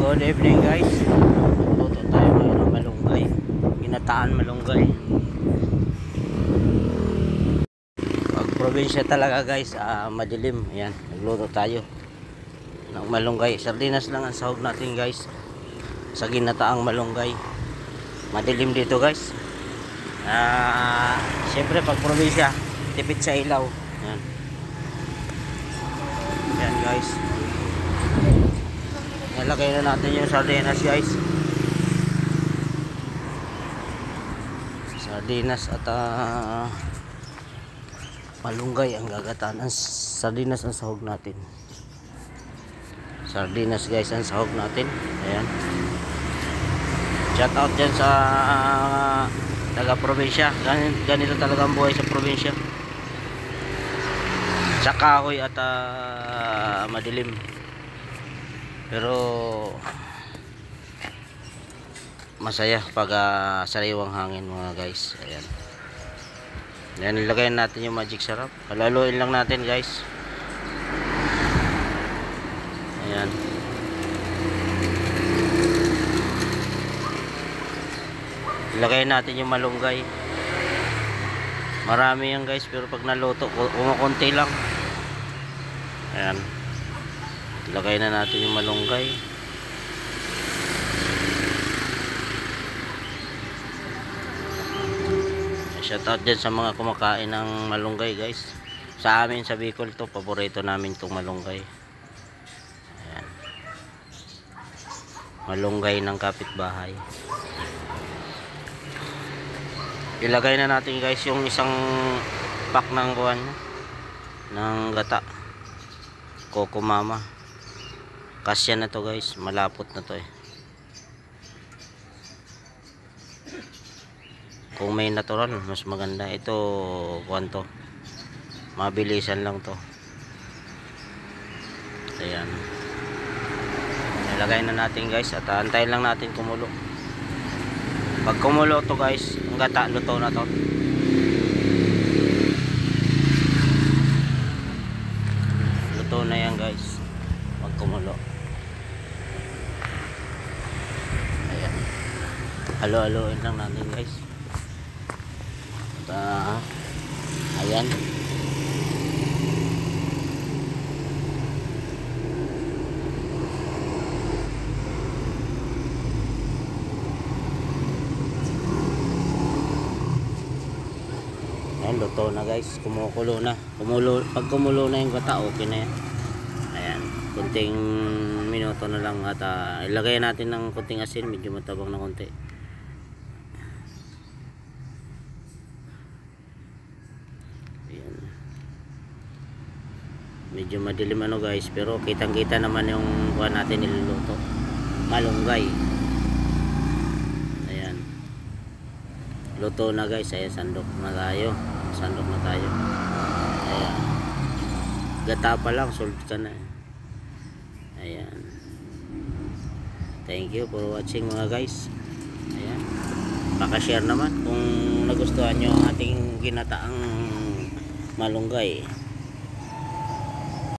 Good evening guys. Magluto tayo ngayon ng malunggay. Ginataan malunggay. Pag probinsya talaga guys, madilim. Ayan, nagluto tayo ng malunggay. Sardinas lang ang sahog natin guys. Sa ginataang malunggay. Madilim dito guys. Siyempre pag probinsya, tipid sa ilaw. Ayan. Ayan guys. Nalagay na natin yung sardinas guys. Sardinas at malunggay ang gagataan. Ang sardinas ang sahog natin. Sardinas guys ang sahog natin. Ayan. Shout out dyan sa taga probinsya. Ganito talaga ang buhay sa probinsya. Sa kahoy at madilim. Pero masaya pag sariwang hangin mga guys. Ayan. Ayan, nilagay natin yung magic sarap. Halaluin lang natin guys. Ayan. Ilagay natin yung malunggay. Marami yan guys, pero pag naluto kumukunti lang. Ayan. Ilagay na natin yung malunggay. Shout out dyan sa mga kumakain ng malunggay guys. Sa amin sa Bicol to, paborito namin itong malunggay. Ayan. Malunggay ng kapitbahay. Ilagay na natin guys yung isang pack ng kuwan ng gata Coco Mama. Kasya na to guys, malapot na to eh. Kung may natural mas maganda. Ito kuwanto, mabilisan lang to. Ayan, nilagay na natin guys at antayin lang natin kumulo. Pag kumulo to guys, ang gata luto na to. Luto na yan guys pag kumulo. Ayan, halo-haloin lang natin guys. Ayan. Ayan, luto na guys. Kumukulo na. Pag kumulo na yung gata, okay na yan. Ayan, kunting minuto na lang at ilagay natin ng kunting asin, medyo matabang na kunti. Ayan. Medyo madilim ano guys, pero kitang kita naman yung kuha natin niluluto, malunggay. Ayan, luto na guys. Ayan, sandok na tayo. Ayan, gata pa lang, solved ka na. Ayan, thank you for watching mga guys. Ayan, pakashare naman kung nagustuhan nyo ang ating ginataang malunggay.